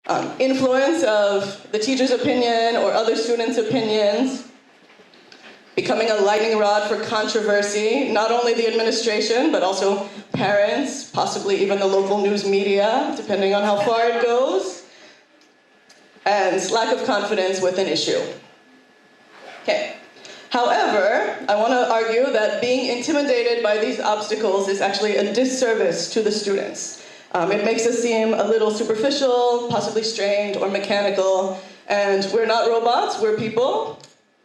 Influence of the teacher's opinion or other students' opinions, becoming a lightning rod for controversy, not only the administration, but also parents, possibly even the local news media, depending on how far it goes, and lack of confidence with an issue. Okay. However, I want to argue that being intimidated by these obstacles is actually a disservice to the students. It makes us seem a little superficial, possibly strained or mechanical, and we're not robots, we're people.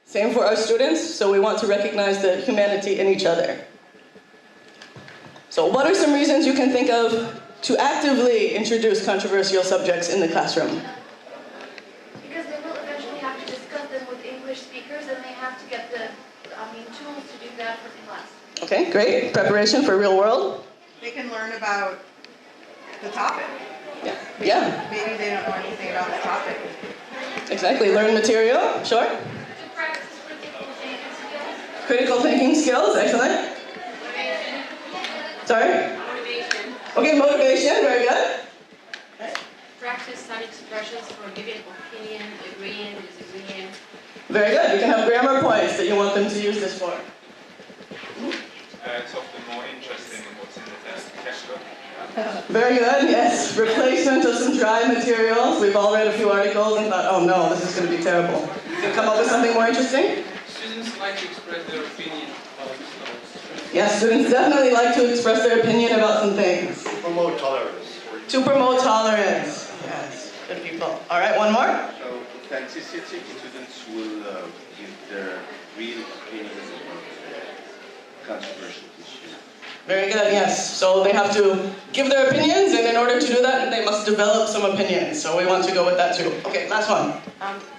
Same for our students, so we want to recognize the humanity in each other. So what are some reasons you can think of to actively introduce controversial subjects in the classroom? Because they will eventually have to discuss them with English speakers, and they have to get the tools to do that for the class. Okay, great. Preparation for real world. They can learn about the topic. Yeah. Maybe they don't know anything about the topic. Exactly. Learn material. Sure. To practice critical thinking skills. Critical thinking skills. Excellent. Motivation. Sorry? Motivation. Okay, motivation. Very good. Practice some expressions for giving opinion, agreeing, disagreeing. Very good. You can have grammar points that you want them to use this for. It's often more interesting than what's in the textbook. Very good, yes. Replacement of some dry materials. We've all read a few articles and thought, oh no, this is going to be terrible. You can come up with something more interesting? Students like to express their opinion about themselves. Yes, students definitely like to express their opinion about some things. To promote tolerance. To promote tolerance. Yes, good people. All right, one more. So, authenticity, students will give their real opinions about controversial issues. Very good, yes. So they have to give their opinions, and in order to do that, they must develop some opinions. So we want to go with that too. Okay, last one.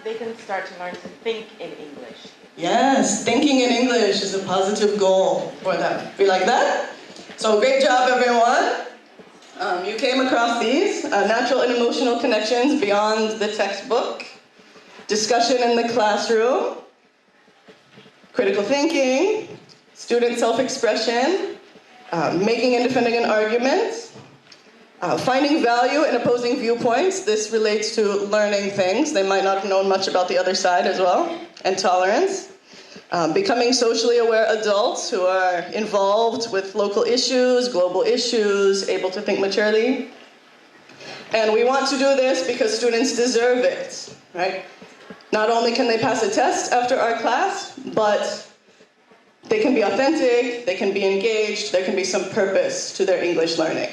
They can start to learn to think in English. Yes, thinking in English is a positive goal for them. We like that? So great job, everyone. You came across these, natural and emotional connections beyond the textbook, discussion in the classroom, critical thinking, student self-expression, making and defending an argument, finding value in opposing viewpoints. This relates to learning things. They might not have known much about the other side as well, and tolerance. Becoming socially aware adults who are involved with local issues, global issues, able to think maturely. And we want to do this because students deserve it, right? Not only can they pass a test after our class, but they can be authentic, they can be engaged, there can be some purpose to their English learning.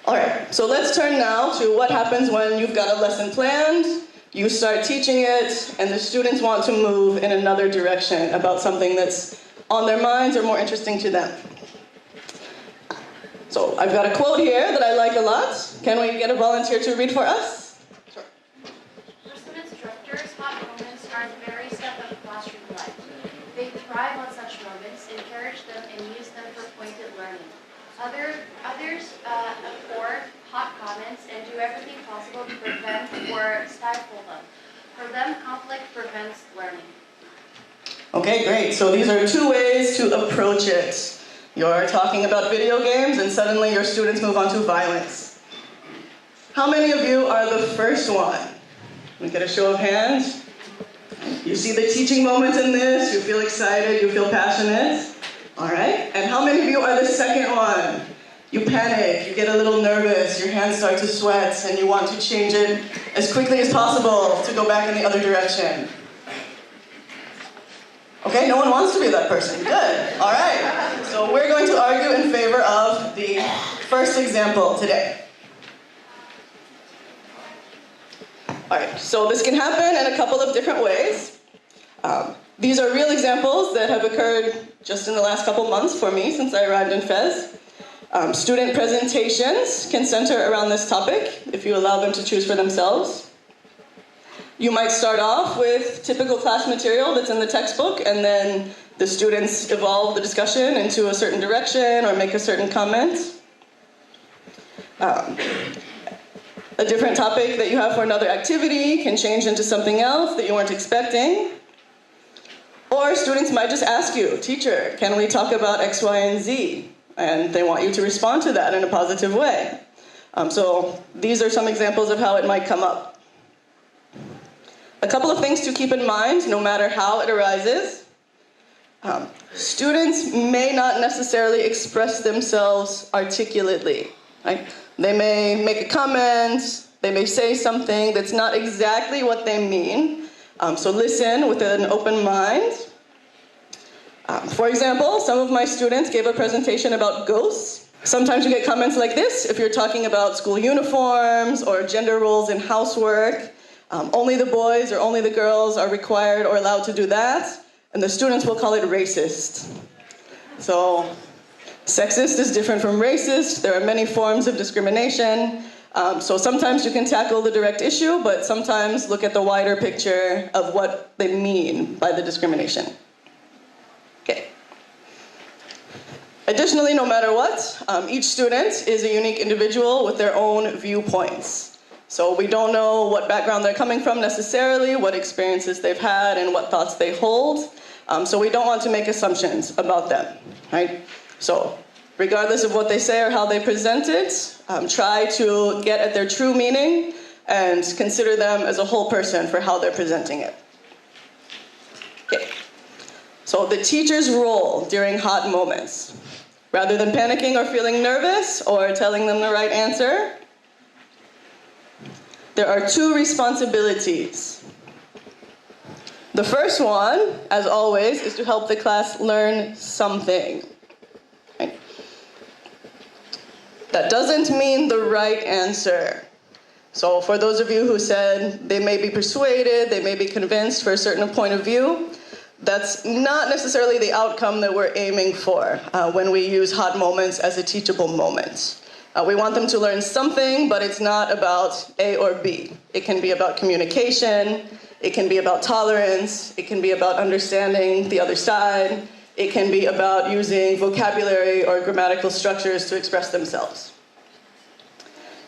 All right, so let's turn now to what happens when you've got a lesson planned, you start teaching it, and the students want to move in another direction about something that's on their minds or more interesting to them. So I've got a quote here that I like a lot. Can we get a volunteer to read for us? Sure. For some instructors, hot moments are the very step of classroom life. They thrive on such moments, encourage them, and use them for pointed learning. Others abhor hot comments and do everything possible to prevent or stifle them. For them, conflict prevents learning. Okay, great. So these are two ways to approach it. You're talking about video games and suddenly your students move on to violence. How many of you are the first one? Let me get a show of hands. You see the teaching moment in this, you feel excited, you feel passionate. All right, and how many of you are the second one? You panic, you get a little nervous, your hands start to sweat, and you want to change it as quickly as possible to go back in the other direction. Okay, no one wants to be that person. Good, all right. So we're going to argue in favor of the first example today. All right, so this can happen in a couple of different ways. These are real examples that have occurred just in the last couple months for me since I arrived in Fez. Student presentations can center around this topic if you allow them to choose for themselves. You might start off with typical class material that's in the textbook, and then the students evolve the discussion into a certain direction or make a certain comment. A different topic that you have for another activity can change into something else that you weren't expecting. Or students might just ask you, teacher, can we talk about X, Y, and Z? And they want you to respond to that in a positive way. So these are some examples of how it might come up. A couple of things to keep in mind, no matter how it arises. Students may not necessarily express themselves articulately, right? They may make a comment, they may say something that's not exactly what they mean. So listen with an open mind. For example, some of my students gave a presentation about ghosts. Sometimes you get comments like this if you're talking about school uniforms or gender roles in housework. Only the boys or only the girls are required or allowed to do that, and the students will call it racist. So sexist is different from racist. There are many forms of discrimination. So sometimes you can tackle the direct issue, but sometimes look at the wider picture of what they mean by the discrimination. Okay. Additionally, no matter what, each student is a unique individual with their own viewpoints. So we don't know what background they're coming from necessarily, what experiences they've had, and what thoughts they hold. So we don't want to make assumptions about them, right? So regardless of what they say or how they present it, try to get at their true meaning and consider them as a whole person for how they're presenting it. Okay. So the teacher's role during hot moments. Rather than panicking or feeling nervous or telling them the right answer, there are two responsibilities. The first one, as always, is to help the class learn something. Right? That doesn't mean the right answer. So for those of you who said they may be persuaded, they may be convinced for a certain point of view, that's not necessarily the outcome that we're aiming for when we use hot moments as a teachable moment. We want them to learn something, but it's not about A or B. It can be about communication, it can be about tolerance, it can be about understanding the other side, it can be about using vocabulary or grammatical structures to express themselves.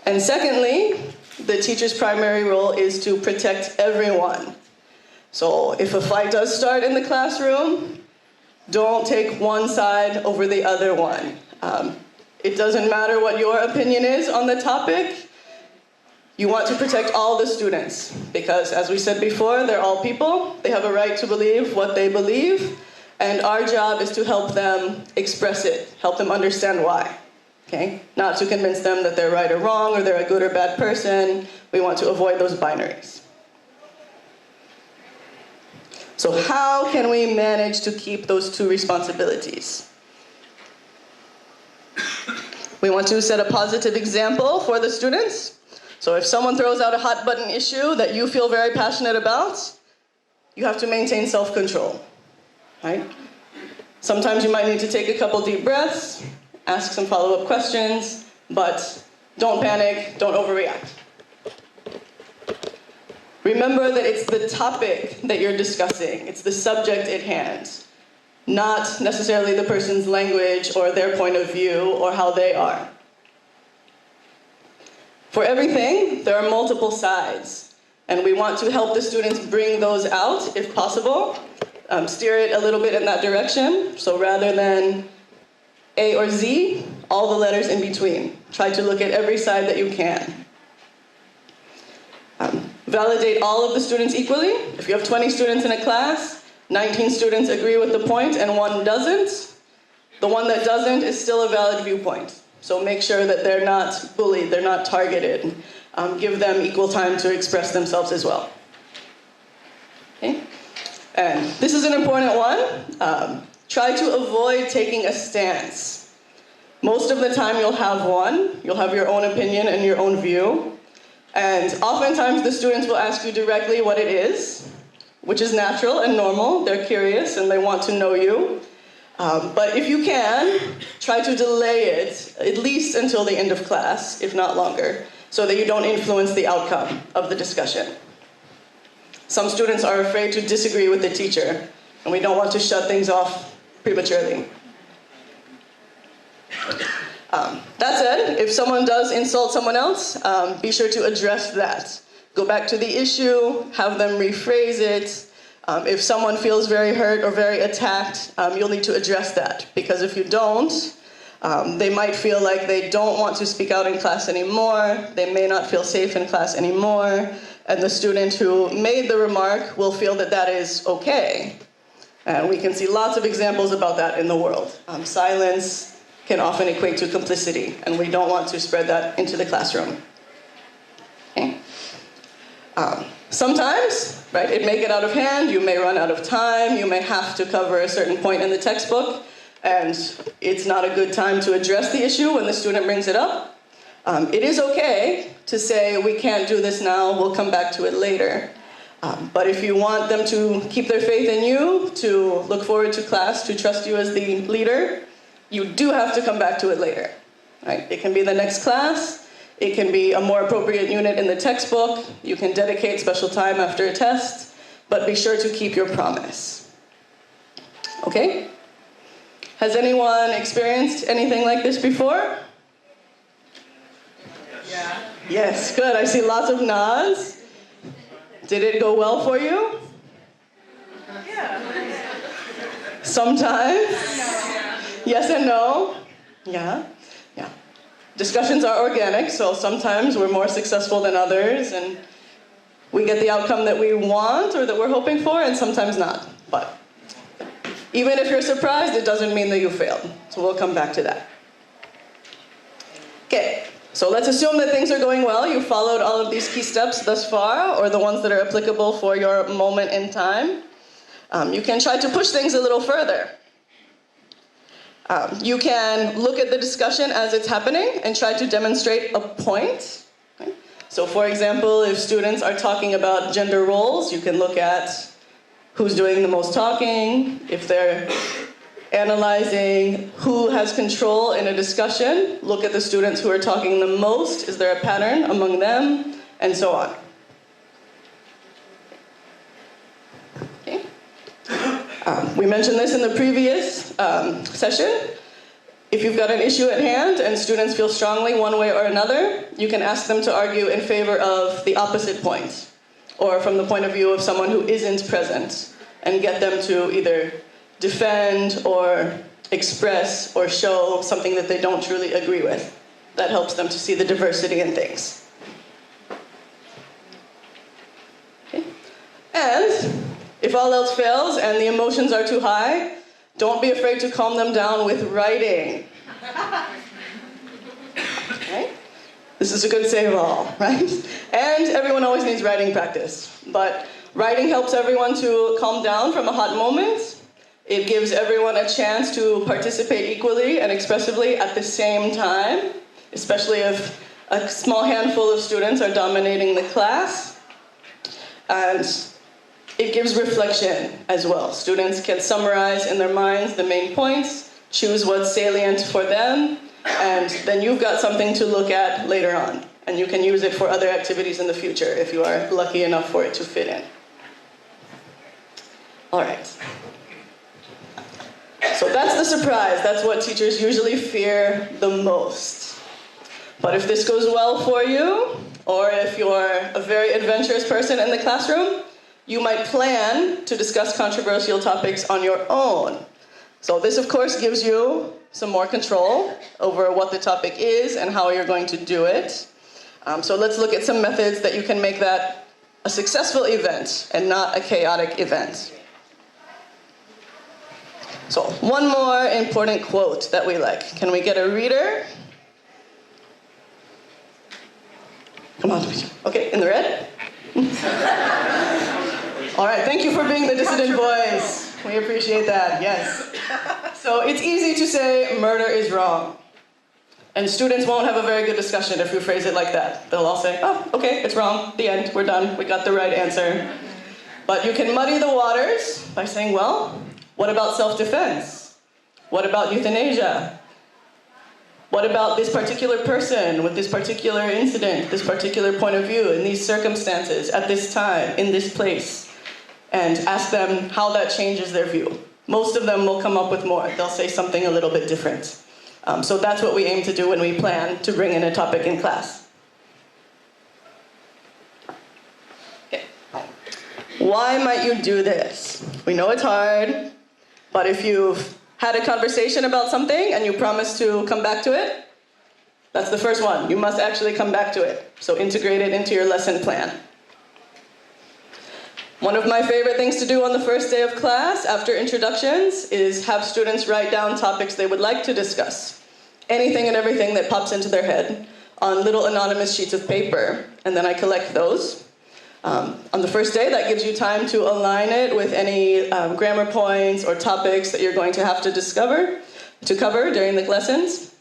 And secondly, the teacher's primary role is to protect everyone. So if a fight does start in the classroom, don't take one side over the other one. It doesn't matter what your opinion is on the topic. You want to protect all the students because, as we said before, they're all people. They have a right to believe what they believe, and our job is to help them express it, help them understand why. Okay? Not to convince them that they're right or wrong or they're a good or bad person. We want to avoid those binaries. So how can we manage to keep those two responsibilities? We want to set a positive example for the students. So if someone throws out a hot button issue that you feel very passionate about, you have to maintain self-control, right? Sometimes you might need to take a couple deep breaths, ask some follow-up questions, but don't panic, don't overreact. Remember that it's the topic that you're discussing, it's the subject at hand, not necessarily the person's language or their point of view or how they are. For everything, there are multiple sides, and we want to help the students bring those out if possible, steer it a little bit in that direction. So rather than A or Z, all the letters in between. Try to look at every side that you can. Validate all of the students equally. If you have 20 students in a class, 19 students agree with the point and one doesn't, the one that doesn't is still a valid viewpoint. So make sure that they're not bullied, they're not targeted. Give them equal time to express themselves as well. Okay? And this is an important one. Try to avoid taking a stance. Most of the time you'll have one. You'll have your own opinion and your own view. And oftentimes the students will ask you directly what it is, which is natural and normal. They're curious and they want to know you. But if you can, try to delay it at least until the end of class, if not longer, so that you don't influence the outcome of the discussion. Some students are afraid to disagree with the teacher, and we don't want to shut things off prematurely. That said, if someone does insult someone else, be sure to address that. Go back to the issue, have them rephrase it. If someone feels very hurt or very attacked, you'll need to address that, because if you don't, They might feel like they don't want to speak out in class anymore. They may not feel safe in class anymore. And the student who made the remark will feel that that is okay. And we can see lots of examples about that in the world. Silence can often equate to complicity, and we don't want to spread that into the classroom. Okay? Sometimes, right, it may get out of hand, you may run out of time, you may have to cover a certain point in the textbook, and it's not a good time to address the issue when the student brings it up. It is okay to say, we can't do this now, we'll come back to it later. But if you want them to keep their faith in you, to look forward to class, to trust you as the leader, you do have to come back to it later. Right? It can be the next class, it can be a more appropriate unit in the textbook, you can dedicate special time after a test, but be sure to keep your promise. Okay? Has anyone experienced anything like this before? Yeah. Yes, good. I see lots of nods. Did it go well for you? Yeah. Sometimes? Yes and no? Yeah? Yeah. Discussions are organic, so sometimes we're more successful than others, and we get the outcome that we want or that we're hoping for, and sometimes not. But even if you're surprised, it doesn't mean that you failed. So we'll come back to that. Okay. So let's assume that things are going well. You followed all of these key steps thus far, or the ones that are applicable for your moment in time. You can try to push things a little further. You can look at the discussion as it's happening and try to demonstrate a point. Okay? So for example, if students are talking about gender roles, you can look at who's doing the most talking. If they're analyzing who has control in a discussion, look at the students who are talking the most. Is there a pattern among them? And so on. Okay. We mentioned this in the previous session. If you've got an issue at hand and students feel strongly one way or another, you can ask them to argue in favor of the opposite point, or from the point of view of someone who isn't present, and get them to either defend or express or show something that they don't truly agree with. That helps them to see the diversity in things. Okay. And if all else fails and the emotions are too high, don't be afraid to calm them down with writing. Okay? This is a good save all, right? And everyone always needs writing practice. But writing helps everyone to calm down from a hot moment. It gives everyone a chance to participate equally and expressively at the same time, especially if a small handful of students are dominating the class. And it gives reflection as well. Students can summarize in their minds the main points, choose what's salient for them, and then you've got something to look at later on. And you can use it for other activities in the future if you are lucky enough for it to fit in. All right. So that's the surprise. That's what teachers usually fear the most. But if this goes well for you, or if you're a very adventurous person in the classroom, you might plan to discuss controversial topics on your own. So this, of course, gives you some more control over what the topic is and how you're going to do it. So let's look at some methods that you can make that a successful event and not a chaotic event. So one more important quote that we like. Can we get a reader? Come on. Okay, in the red? All right, thank you for being the dissident voice. We appreciate that, yes. So it's easy to say murder is wrong. And students won't have a very good discussion if you phrase it like that. They'll all say, oh, okay, it's wrong, the end, we're done, we got the right answer. But you can muddy the waters by saying, well, what about self-defense? What about euthanasia? What about this particular person with this particular incident, this particular point of view, in these circumstances, at this time, in this place? And ask them how that changes their view. Most of them will come up with more. They'll say something a little bit different. So that's what we aim to do when we plan to bring in a topic in class. Okay. Why might you do this? We know it's hard, but if you've had a conversation about something and you promised to come back to it? That's the first one. You must actually come back to it. So integrate it into your lesson plan. One of my favorite things to do on the first day of class after introductions is have students write down topics they would like to discuss. Anything and everything that pops into their head on little anonymous sheets of paper, and then I collect those. On the first day, that gives you time to align it with any grammar points or topics that you're going to have to cover during the lessons.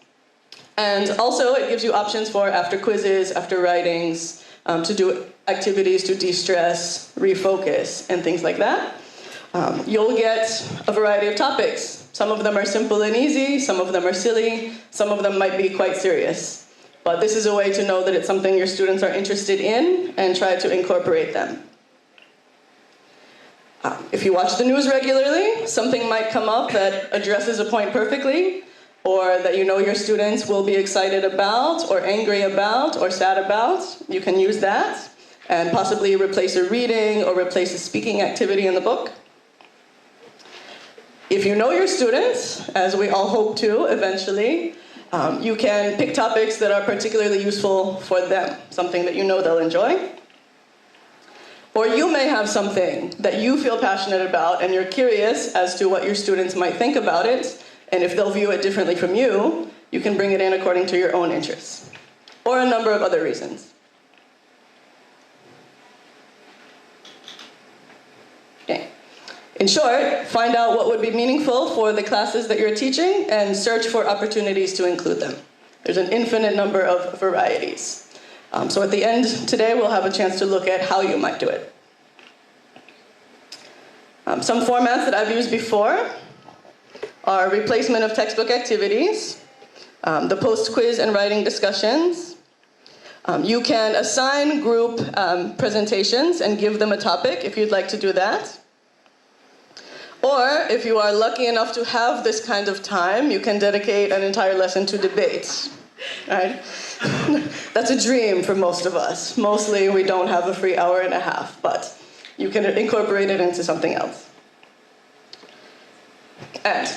And also, it gives you options for after quizzes, after writings, to do activities to de-stress, refocus, and things like that. You'll get a variety of topics. Some of them are simple and easy, some of them are silly, some of them might be quite serious. But this is a way to know that it's something your students are interested in and try to incorporate them. If you watch the news regularly, something might come up that addresses a point perfectly, or that you know your students will be excited about, or angry about, or sad about. You can use that and possibly replace a reading or replace a speaking activity in the book. If you know your students, as we all hope to eventually, you can pick topics that are particularly useful for them, something that you know they'll enjoy. Or you may have something that you feel passionate about and you're curious as to what your students might think about it, and if they'll view it differently from you, you can bring it in according to your own interests, or a number of other reasons. Okay. In short, find out what would be meaningful for the classes that you're teaching and search for opportunities to include them. There's an infinite number of varieties. So at the end today, we'll have a chance to look at how you might do it. Some formats that I've used before are replacement of textbook activities, the post-quiz and writing discussions. You can assign group presentations and give them a topic if you'd like to do that. Or if you are lucky enough to have this kind of time, you can dedicate an entire lesson to debates. Right? That's a dream for most of us. Mostly we don't have a free hour and a half, but you can incorporate it into something else. And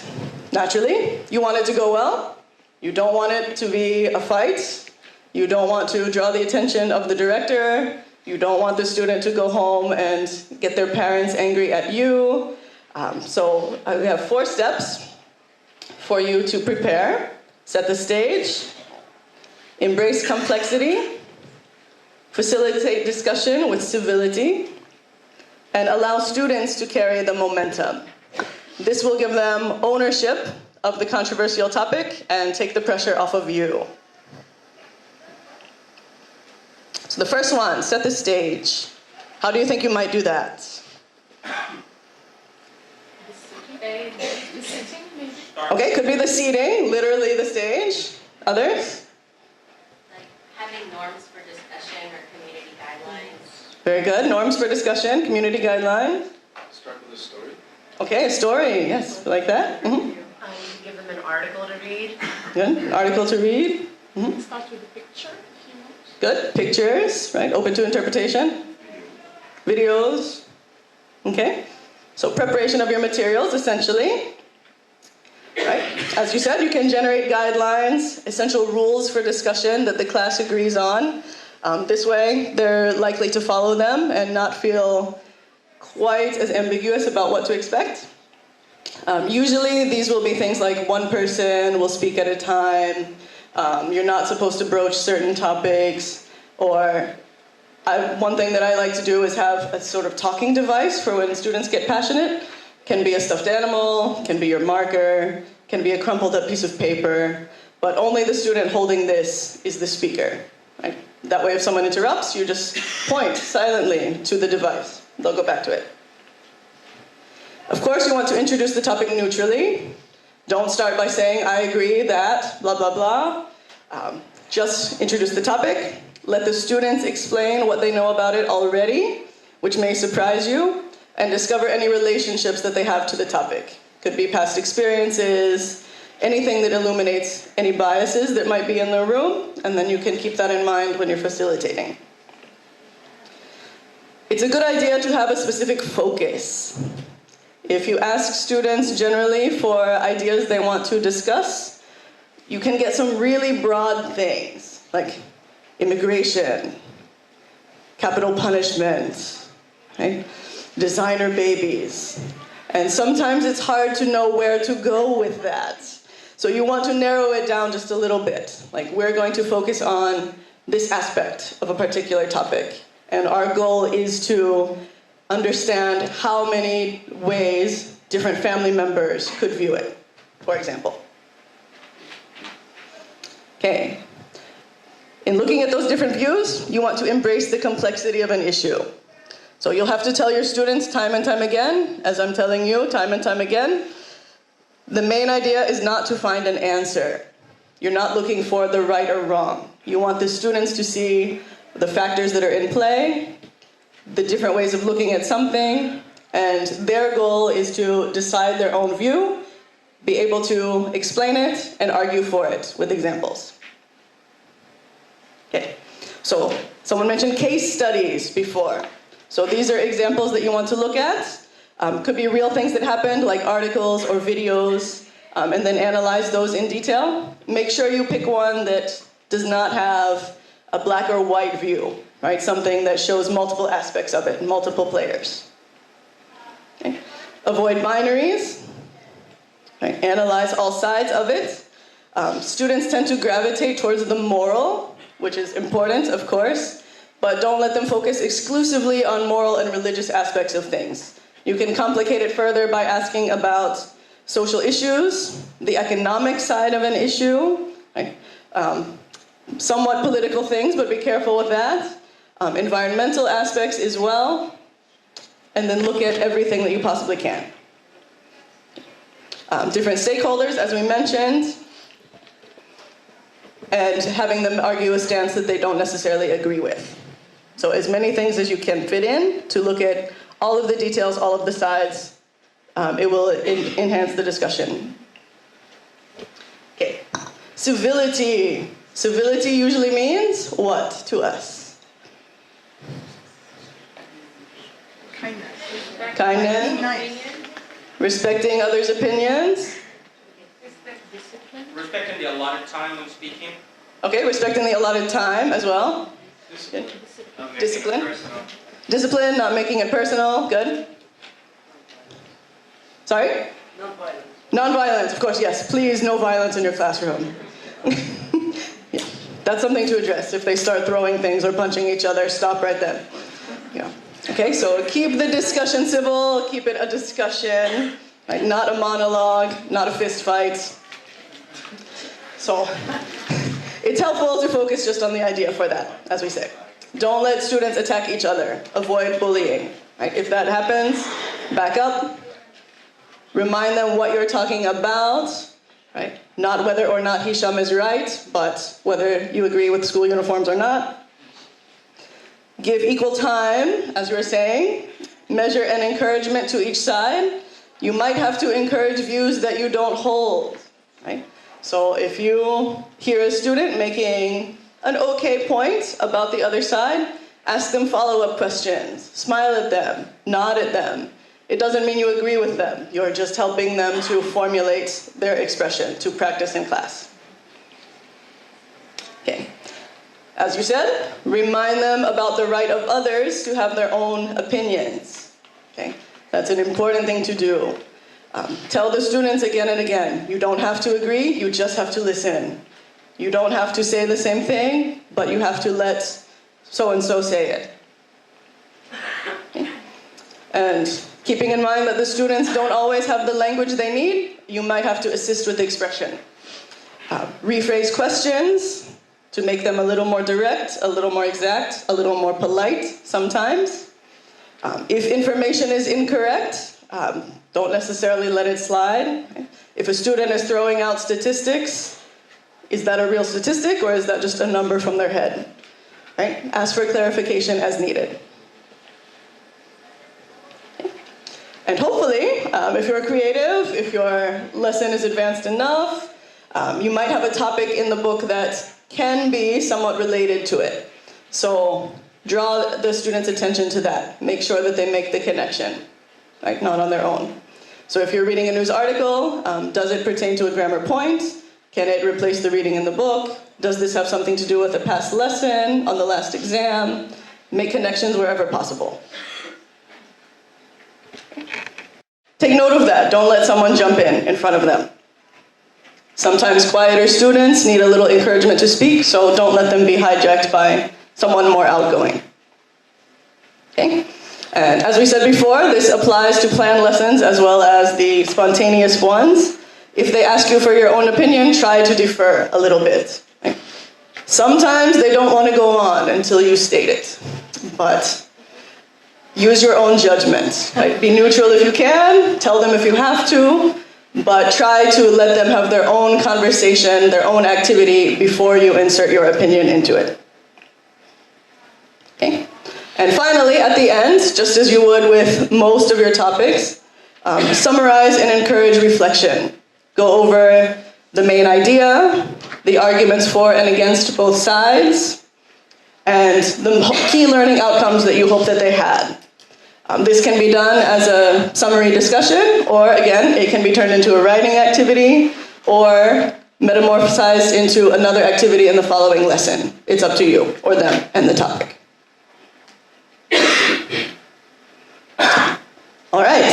naturally, you want it to go well. You don't want it to be a fight. You don't want to draw the attention of the director. You don't want the student to go home and get their parents angry at you. So we have 4 steps for you to prepare. Set the stage, embrace complexity, facilitate discussion with civility, and allow students to carry the momentum. This will give them ownership of the controversial topic and take the pressure off of you. So the first one, set the stage. How do you think you might do that? Okay, could be the seating, literally the stage. Others? Like having norms for discussion or community guidelines. Very good. Norms for discussion, community guidelines. Start with a story. Okay, a story. Yes, like that. Mm-hmm. Give them an article to read. Good. An article to read. Mm-hmm. Start with a picture. Good. Pictures, right? Open to interpretation. Videos. Okay. So preparation of your materials, essentially. Right? As you said, you can generate guidelines, essential rules for discussion that the class agrees on. This way, they're likely to follow them and not feel quite as ambiguous about what to expect. Usually, these will be things like one person will speak at a time, you're not supposed to broach certain topics, or one thing that I like to do is have a sort of talking device for when students get passionate. Can be a stuffed animal, can be your marker, can be a crumpled up piece of paper, but only the student holding this is the speaker. Right? That way if someone interrupts, you just point silently to the device. They'll go back to it. Of course, you want to introduce the topic neutrally. Don't start by saying, I agree that, blah, blah, blah. Just introduce the topic. Let the students explain what they know about it already, which may surprise you, and discover any relationships that they have to the topic. Could be past experiences, anything that illuminates any biases that might be in the room, and then you can keep that in mind when you're facilitating. It's a good idea to have a specific focus. If you ask students generally for ideas they want to discuss, you can get some really broad things, like immigration, capital punishment, right? Designer babies. And sometimes it's hard to know where to go with that. So you want to narrow it down just a little bit. Like, we're going to focus on this aspect of a particular topic. And our goal is to understand how many ways different family members could view it, for example. Okay. In looking at those different views, you want to embrace the complexity of an issue. So you'll have to tell your students time and time again, as I'm telling you time and time again, the main idea is not to find an answer. You're not looking for the right or wrong. You want the students to see the factors that are in play, the different ways of looking at something, and their goal is to decide their own view, be able to explain it, and argue for it with examples. Okay, so someone mentioned case studies before. So these are examples that you want to look at. Could be real things that happened, like articles or videos, and then analyze those in detail. Make sure you pick one that does not have a black or white view, right? Something that shows multiple aspects of it, multiple players. Okay. Avoid binaries. Right? Analyze all sides of it. Students tend to gravitate towards the moral, which is important, of course, but don't let them focus exclusively on moral and religious aspects of things. You can complicate it further by asking about social issues, the economic side of an issue, right? Somewhat political things, but be careful with that. Environmental aspects as well, and then look at everything that you possibly can. Different stakeholders, as we mentioned, and having them argue a stance that they don't necessarily agree with. So as many things as you can fit in to look at all of the details, all of the sides. It will enhance the discussion. Okay, civility. Civility usually means what to us? Kindness. Respecting others' opinions. Respecting the allotted time when speaking. Okay, respecting the allotted time as well. Discipline. Discipline, not making it personal. Good. Sorry? Non-violence. Non-violence, of course, yes. Please, no violence in your classroom. Yeah, that's something to address. If they start throwing things or punching each other, stop right then. Yeah. Okay, so keep the discussion civil, keep it a discussion, right? Not a monologue, not a fist fight. So it's helpful to focus just on the idea for that, as we say. Don't let students attack each other. Avoid bullying. Right? If that happens, back up. Remind them what you're talking about. Right? Not whether or not Hisham is right, but whether you agree with school uniforms or not. Give equal time, as you were saying. Measure and encouragement to each side. You might have to encourage views that you don't hold. Right? So if you hear a student making an okay point about the other side, ask them follow-up questions. Smile at them, nod at them. It doesn't mean you agree with them. You're just helping them to formulate their expression, to practice in class. Okay. As you said, remind them about the right of others to have their own opinions. Okay. That's an important thing to do. Tell the students again and again, you don't have to agree, you just have to listen. You don't have to say the same thing, but you have to let so-and-so say it. Okay. And keeping in mind that the students don't always have the language they need, you might have to assist with the expression. Rephrase questions to make them a little more direct, a little more exact, a little more polite sometimes. If information is incorrect, don't necessarily let it slide. If a student is throwing out statistics, is that a real statistic or is that just a number from their head? Right? Ask for clarification as needed. Okay. And hopefully, if you're creative, if your lesson is advanced enough, you might have a topic in the book that can be somewhat related to it. So draw the students' attention to that. Make sure that they make the connection, right? Not on their own. So if you're reading a news article, does it pertain to a grammar point? Can it replace the reading in the book? Does this have something to do with a past lesson, on the last exam? Make connections wherever possible. Take note of that. Don't let someone jump in front of them. Sometimes quieter students need a little encouragement to speak, so don't let them be hijacked by someone more outgoing. Okay? And as we said before, this applies to planned lessons as well as the spontaneous ones. If they ask you for your own opinion, try to defer a little bit. Right? Sometimes they don't want to go on until you state it, but use your own judgment. Right? Be neutral if you can, tell them if you have to, but try to let them have their own conversation, their own activity before you insert your opinion into it. Okay? And finally, at the end, just as you would with most of your topics, summarize and encourage reflection. Go over the main idea, the arguments for and against both sides, and the key learning outcomes that you hope that they had. This can be done as a summary discussion, or again, it can be turned into a writing activity, or metamorphosized into another activity in the following lesson. It's up to you, or them, and the topic. All right,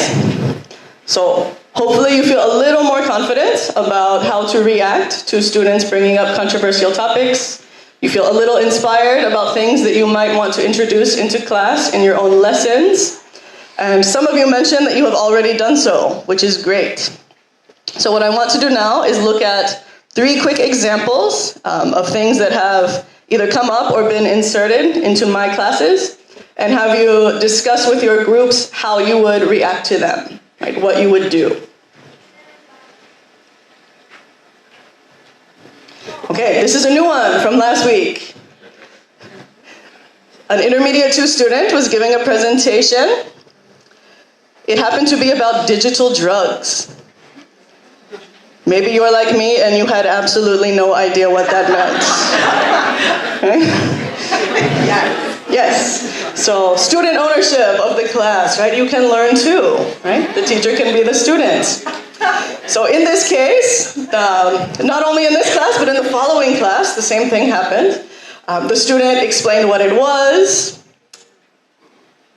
so hopefully you feel a little more confident about how to react to students bringing up controversial topics. You feel a little inspired about things that you might want to introduce into class in your own lessons. And some of you mentioned that you have already done so, which is great. So what I want to do now is look at 3 quick examples of things that have either come up or been inserted into my classes, and have you discuss with your groups how you would react to them, right? What you would do. Okay, this is a new one from last week. An intermediate 2 student was giving a presentation. It happened to be about digital drugs. Maybe you are like me and you had absolutely no idea what that meant. Okay? Yes. So student ownership of the class, right? You can learn too, right? The teacher can be the student. So in this case, not only in this class, but in the following class, the same thing happened. The student explained what it was,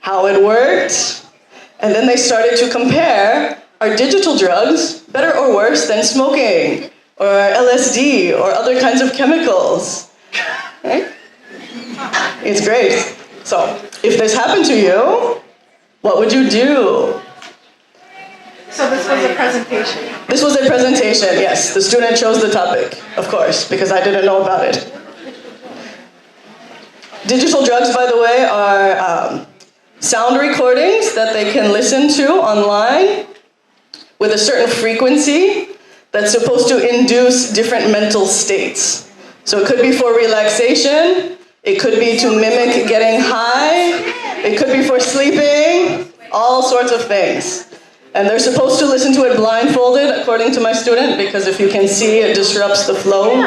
how it worked, and then they started to compare, are digital drugs better or worse than smoking, or LSD, or other kinds of chemicals, right? It's great. So, if this happened to you, what would you do? So this was a presentation. This was a presentation, yes. The student chose the topic, of course, because I didn't know about it. Digital drugs, by the way, are sound recordings that they can listen to online with a certain frequency that's supposed to induce different mental states. So it could be for relaxation, it could be to mimic getting high, it could be for sleeping, all sorts of things. And they're supposed to listen to it blindfolded, according to my student, because if you can see, it disrupts the flow.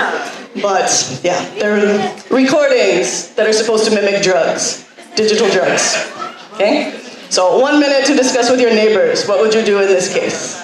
But yeah, they're recordings that are supposed to mimic drugs, digital drugs. Okay? So 1 minute to discuss with your neighbors. What would you do in this case?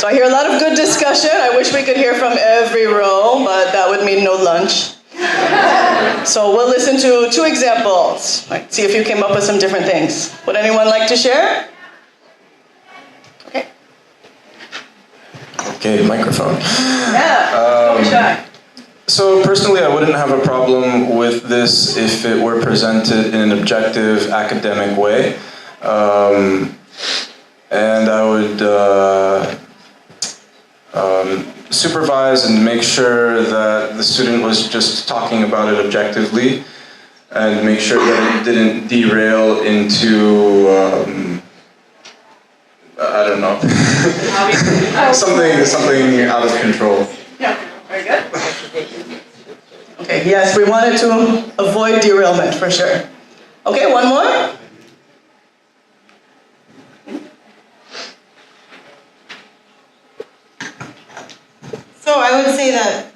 So I hear a lot of good discussion. I wish we could hear from every row, but that would mean no lunch. So we'll listen to 2 examples. See if you came up with some different things. Would anyone like to share? Okay. Okay, microphone. Yeah, don't be shy. So personally, I wouldn't have a problem with this if it were presented in an objective academic way. And I would supervise and make sure that the student was just talking about it objectively and make sure that it didn't derail into, I don't know, something out of control. Yeah, very good. Okay, yes, we wanted to avoid derailment for sure. Okay, one more. So I would say that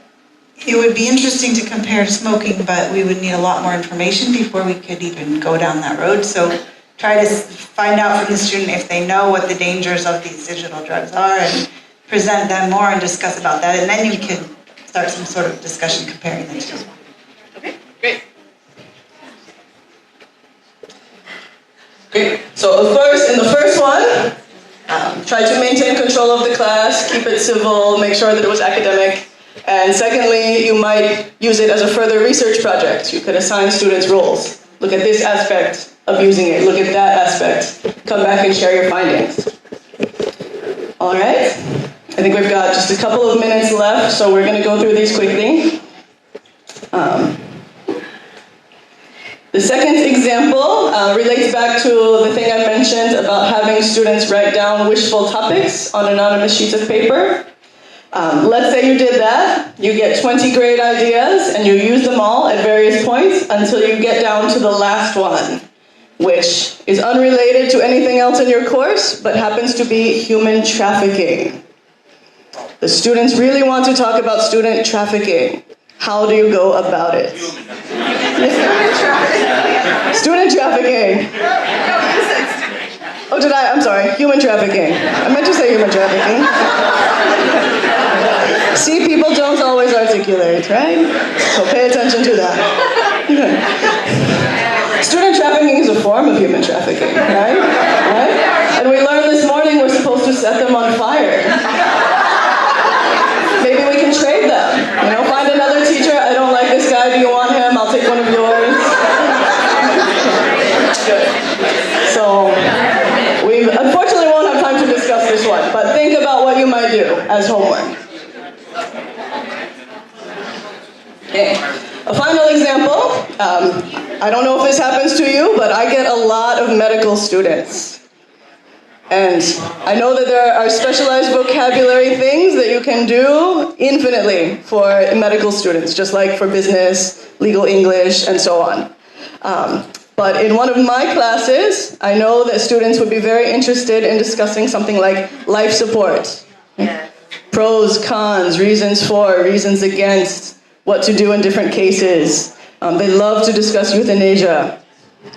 it would be interesting to compare smoking, but we would need a lot more information before we could even go down that road. So try to find out from the student if they know what the dangers of these digital drugs are and present them more and discuss about that. And then you can start some sort of discussion comparing the two. Okay, great. Great. So of course, in the first one, try to maintain control of the class, keep it civil, make sure that it was academic. And secondly, you might use it as a further research project. You could assign students roles. Look at this aspect of using it. Look at that aspect. Come back and share your findings. All right. I think we've got just a couple of minutes left, so we're going to go through these quickly. The second example relates back to the thing I mentioned about having students write down wishful topics on anonymous sheets of paper. Let's say you did that. You get 20 great ideas and you use them all at various points until you get down to the last one, which is unrelated to anything else in your course, but happens to be human trafficking. The students really want to talk about student trafficking. How do you go about it? Student trafficking. Oh, did I? I'm sorry. Human trafficking. I meant to say human trafficking. See, people don't always articulate, right? So pay attention to that. Student trafficking is a form of human trafficking, right? Right? And we learned this morning we're supposed to set them on fire. Maybe we can trade them. You know, find another teacher. I don't like this guy. Do you want him? I'll take one of yours. Good. So we unfortunately won't have time to discuss this one, but think about what you might do as homework. Okay. A final example. I don't know if this happens to you, but I get a lot of medical students. And I know that there are specialized vocabulary things that you can do infinitely for medical students, just like for business, legal English, and so on. But in one of my classes, I know that students would be very interested in discussing something like life support. Yes. Pros, cons, reasons for, reasons against, what to do in different cases. They love to discuss euthanasia.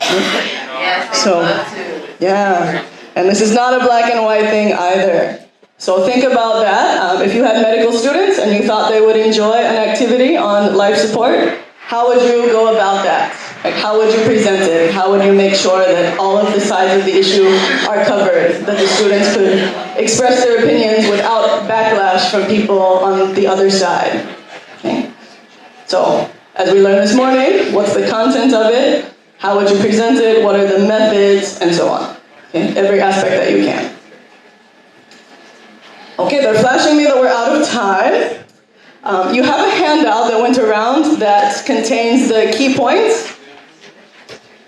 Yes, So, love to. yeah. And this is not a black and white thing either. So think about that. If you had medical students and you thought they would enjoy an activity on life support, how would you go about that? Like, how would you present it? How would you make sure that all of the sides of the issue are covered, that the students could express their opinions without backlash from people on the other side? Okay? So, as we learned this morning, what's the content of it? How would you present it? What are the methods? And so on. Okay? Every aspect that you can. Okay, they're flashing me that we're out of time. You have a handout that went around that contains the key points,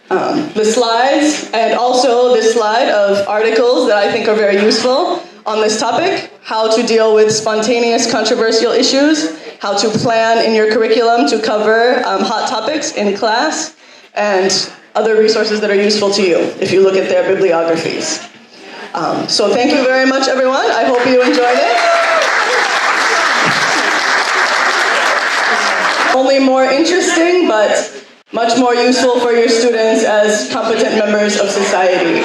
the slides, and also this slide of articles that I think are very useful on this topic: how to deal with spontaneous controversial issues, how to plan in your curriculum to cover hot topics in class, and other resources that are useful to you if you look at their bibliographies. So thank you very much, everyone. I hope you enjoyed it. Only more interesting, but much more useful for your students as competent members of society.